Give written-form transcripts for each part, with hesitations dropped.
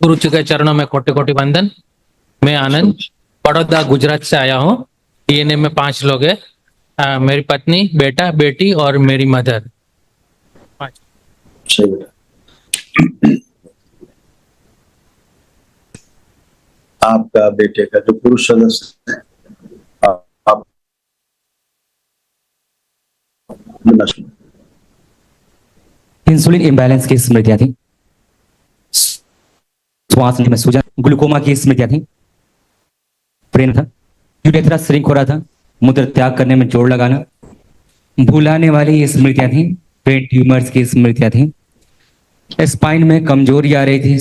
गुरु जी के चरणों में कोटि कोटि वंदन। मैं आनंद बड़ौदा गुजरात से आया हूँ। डीएनए में 5 लोग हैं, मेरी पत्नी, बेटा, बेटी और मेरी मदर। 5। सही बेटा। आपका बेटे का जो पुरुष सदस्य है आप इंसुलिन इम्बैलेंस की स्मृतियां थी, श्वास में सूजन, ग्लूकोमा की स्मृतियां थी, ब्रेन था, यूरेथ्रा श्रिंक हो रहा था, मूत्र त्याग करने में जोर लगाना, भुलाने वाली स्मृतियां थी, ब्रेन ट्यूमर्स की स्मृतियां थी, स्पाइन में कमजोरी आ रही थी,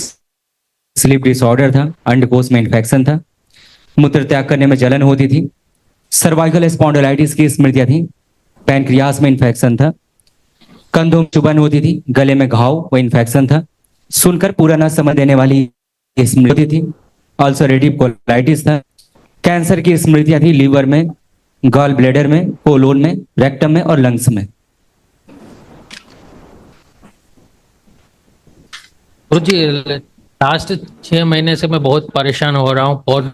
स्लीप डिसऑर्डर था, अंडकोश में इन्फेक्शन था, मूत्र त्याग करने में जलन होती थी, सर्वाइकल स्पॉन्डिलाइटिस की स्मृतियां थी, पैनक्रियास में इन्फेक्शन था, कंधों में चुभन होती थी, गले में घाव वो इन्फेक्शन था, सुनकर पूरा ना समझ देने वाली स्मृति थी, अल्सरेटिव कोलाइटिस था, कैंसर की स्मृतियां थी, लीवर में, गॉल ब्लैडर में, कोलोन में, रेक्टम में और लंग्स में। गुरु जी लास्ट 6 महीने से मैं बहुत परेशान हो रहा हूँ। बहुत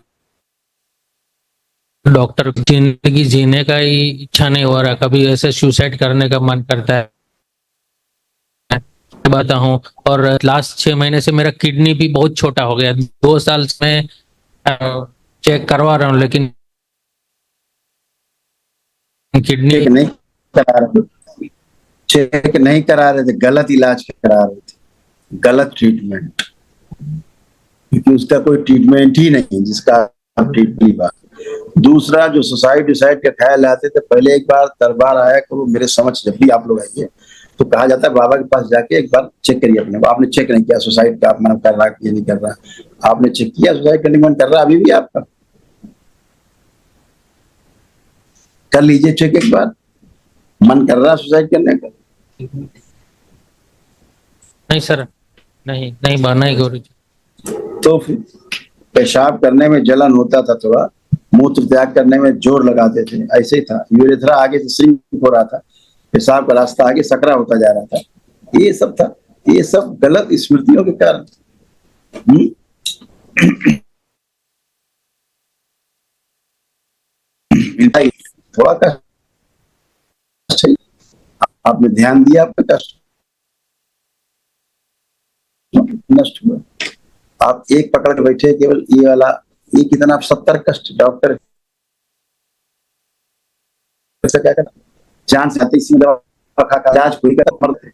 डॉक्टर, जिंदगी जीने का ही इच्छा नहीं हो रहा, कभी ऐसे सुसाइड करने का मन करता है बाता हूँ। और लास्ट 6 महीने से मेरा किडनी भी बहुत छोटा हो गया। 2 साल से मैं चेक करवा रहा हूँ, लेकिन किडनी चेक नहीं करा रहे थे, गलत इलाज करा रहे थे, गलत ट्रीटमेंट, क्योंकि उसका कोई ट्रीटमेंट ही नहीं जिसका आप ट्रीटमेंट बात। दूसरा, जो सुसाइड का ख्याल आते थे, पहले एक बार दरबार आया करो मेरे समझ, जब भी आप लोग आइए तो कहा जाता है बाबा के पास जाके एक बार चेक करिए अपने को। आपने चेक नहीं किया सुसाइड का, आप मन कर रहा ये नहीं कर रहा, आपने चेक किया सुसाइड करने का मन कर रहा अभी भी आपका, कर लीजिए चेक एक बार, मन कर रहा सुसाइड करने का। नहीं सर, नहीं बना ही गुरु जी। तो फिर पेशाब करने में जलन होता था, थोड़ा मूत्र त्याग करने में जोर लगाते थे, ऐसे ही था। यूरेथ्रा आगे से श्रिंक हो रहा था, पेशाब का रास्ता आगे सकरा होता जा रहा था, ये सब था। ये सब गलत स्मृतियों के कारण। थोड़ा कष्ट, आपने ध्यान दिया, आपका कष्ट नष्ट हुआ। आप एक पकड़ के बैठे, केवल ये वाला, ये कितना, आप 70 कष्ट डॉक्टर से क्या करना, जान से आती इसी दवा खा इलाज कोई कर मरते।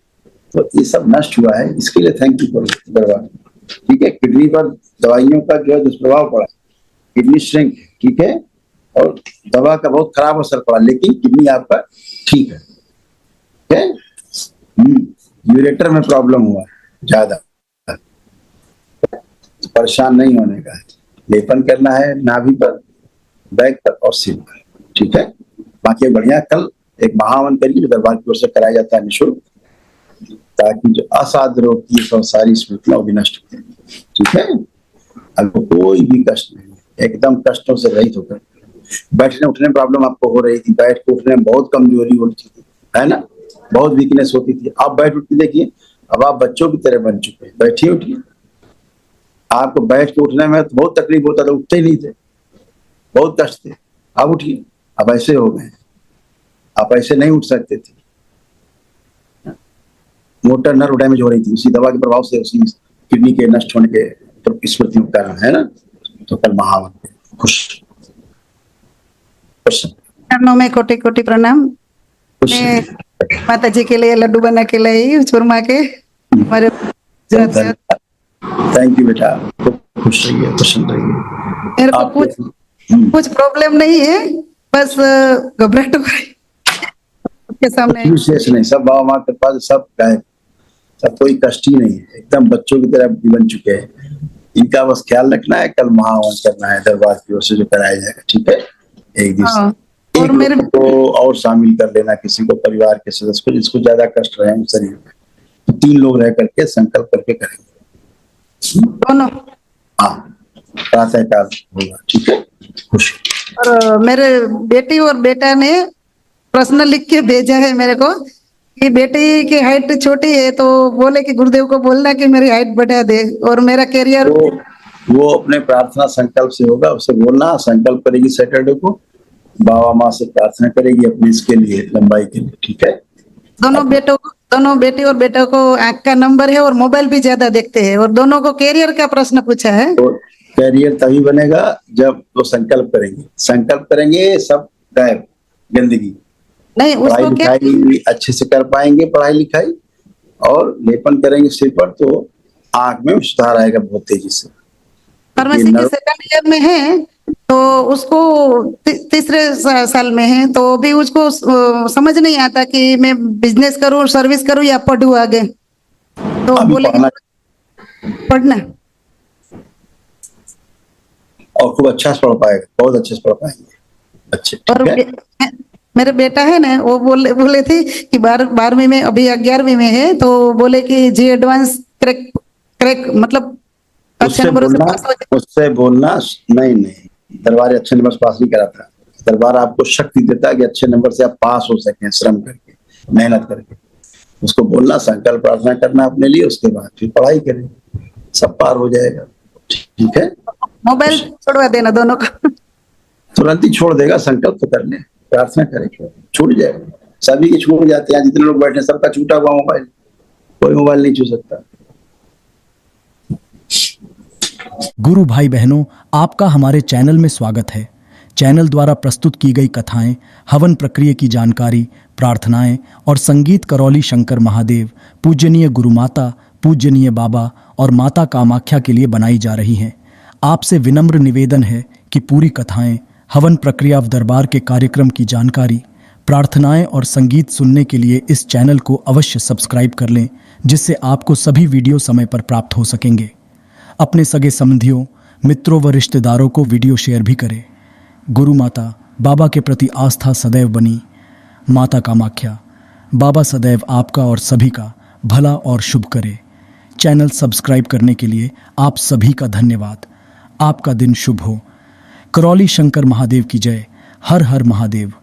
तो ये सब नष्ट हुआ है, इसके लिए थैंक यू भगवान। ठीक है, किडनी पर दवाइयों का जो है दुष्प्रभाव पड़ा, किडनी श्रिंक, ठीक है, और दवा का बहुत खराब असर पड़ा, लेकिन किडनी आपका ठीक है। यूरेटर में प्रॉब्लम हुआ ज्यादा, परेशान नहीं होने का है, लेपन करना है नाभि पर, बैक पर और सिर पर, ठीक है। बाकी बढ़िया, कल एक महावन करिए जो दरबार की ओर से कराया जाता है निःशुल्क, ताकि जो असाध्य रोग की सारी स्मृतियां भी नष्ट हो, ठीक है। अब कोई भी कष्ट नहीं, एकदम कष्टों से रहित होकर। बैठने उठने में प्रॉब्लम आपको हो रही थी, बैठ के उठने में बहुत कमजोरी होती थी, है ना, बहुत वीकनेस होती थी। आप बैठ उठ के देखिए, अब आप बच्चों की तरह बन चुके हैं, बैठिए उठिए। आपको बैठ के उठने में तो बहुत तकलीफ होता था, उठते ही नहीं थे, बहुत कष्ट थे। अब उठिए, अब ऐसे हो गए, आप ऐसे नहीं उठ सकते थे। मोटर नर्व डैमेज हो रही थी उसी दवा के प्रभाव से, उसी किडनी के नष्ट होने के स्मृतियों के कारण, है ना। तो कल महावन खुश चरणों में कोटि कोटि प्रणाम। मैं माता जी के लिए लड्डू बना के लाई हूँ चूरमा के। हमारे थैंक यू बेटा, खुश रहिए, प्रसन्न रहिए। मेरे को कुछ प्रॉब्लम नहीं है, बस घबराहट हो रही के सामने। विशेष नहीं, सब बाबा माँ के पास सब गायब, सब कोई कष्ट ही नहीं है, एकदम बच्चों की तरह बन चुके हैं। इनका बस ख्याल रखना है, कल महावन करना है दरबार की ओर से जो कराया जाएगा, ठीक है। एक दिन एक मेरे को और शामिल कर लेना, किसी को परिवार के सदस्य को जिसको ज्यादा कष्ट रहे शरीर में, तो 3 लोग रह करके संकल्प करके करेंगे दोनों। हाँ, प्रातः काल होगा, ठीक है। खुश। और मेरे बेटी और बेटा ने प्रश्न लिख के भेजा है मेरे को कि बेटी की हाइट छोटी है तो बोले कि गुरुदेव को बोलना कि मेरी हाइट बढ़ा दे और मेरा करियर। वो अपने प्रार्थना संकल्प से होगा, उसे बोलना, संकल्प करेगी सैटरडे को, बाबा माँ से प्रार्थना करेगी अपनी इसके लिए, लंबाई के लिए, ठीक है। दोनों बेटी और बेटा को आंख का नंबर है और मोबाइल भी ज्यादा देखते हैं और दोनों को करियर का प्रश्न पूछा है। तो कैरियर तभी बनेगा जब वो संकल्प करेंगे सब गायब, गंदगी। नहीं पढ़ाई उसको क्या, लिखाई अच्छे से कर पाएंगे, पढ़ाई लिखाई, और लेपन करेंगे सिर पर तो आंख में सुधार आएगा बहुत तेजी से। फार्मेसी के सेकंड ईयर में है तो उसको तीसरे साल में है तो भी उसको समझ नहीं आता कि मैं बिजनेस करूं, सर्विस करूं या पढ़ूं आगे। तो अभी बोले पढ़ना और खूब अच्छा से पढ़ पाएगा, बहुत अच्छे से पढ़ पाएंगे अच्छे, और ठीक है। मेरे बेटा है ना वो बोले थे कि 12वीं में, अभी 11वीं में है तो बोले कि जी एडवांस क्रैक मतलब अच्छे नंबर से पास हो जाए। उससे बोलना नहीं, दरबार अच्छे नंबर से पास नहीं कराता। दरबार आपको शक्ति देता है कि अच्छे नंबर से आप पास हो सकें, श्रम करके, मेहनत करके। उसको बोलना, संकल्प प्रार्थना करना अपने लिए, उसके बाद फिर पढ़ाई करें, सब पार हो जाएगा, ठीक है। मोबाइल छोड़वा देना दोनों को। तुरंत ही छोड़ देगा, संकल्प तो कर ले, प्रार्थना करें, छूट जाएगा। सभी के छूट जाते हैं, जितने लोग बैठे सबका छूटा हुआ मोबाइल, कोई मोबाइल नहीं छू सकता। गुरु भाई बहनों, आपका हमारे चैनल में स्वागत है। चैनल द्वारा प्रस्तुत की गई कथाएं, हवन प्रक्रिया की जानकारी, प्रार्थनाएं और संगीत करौली शंकर महादेव, पूजनीय गुरु माता, पूजनीय बाबा और माता कामाख्या के लिए बनाई जा रही हैं। आपसे विनम्र निवेदन है कि पूरी कथाएं, हवन प्रक्रिया ऑफ दरबार के कार्यक्रम की जानकारी, प्रार्थनाएं और संगीत सुनने के लिए इस चैनल को अवश्य सब्सक्राइब कर लें, जिससे आपको सभी वीडियो समय पर प्राप्त हो सकेंगे। अपने सगे संबंधियों, मित्रों व रिश्तेदारों को वीडियो शेयर भी करें। गुरु माता, बाबा के प्रति आस्था सदैव बनी। माता कामाख्या, बाबा सदैव आपका और सभी का भला और शुभ करे। चैनल सब्सक्राइब करने के लिए आप सभी का धन्यवाद। आपका दिन शुभ हो। करौली शंकर महादेव की जय। हर हर महादेव।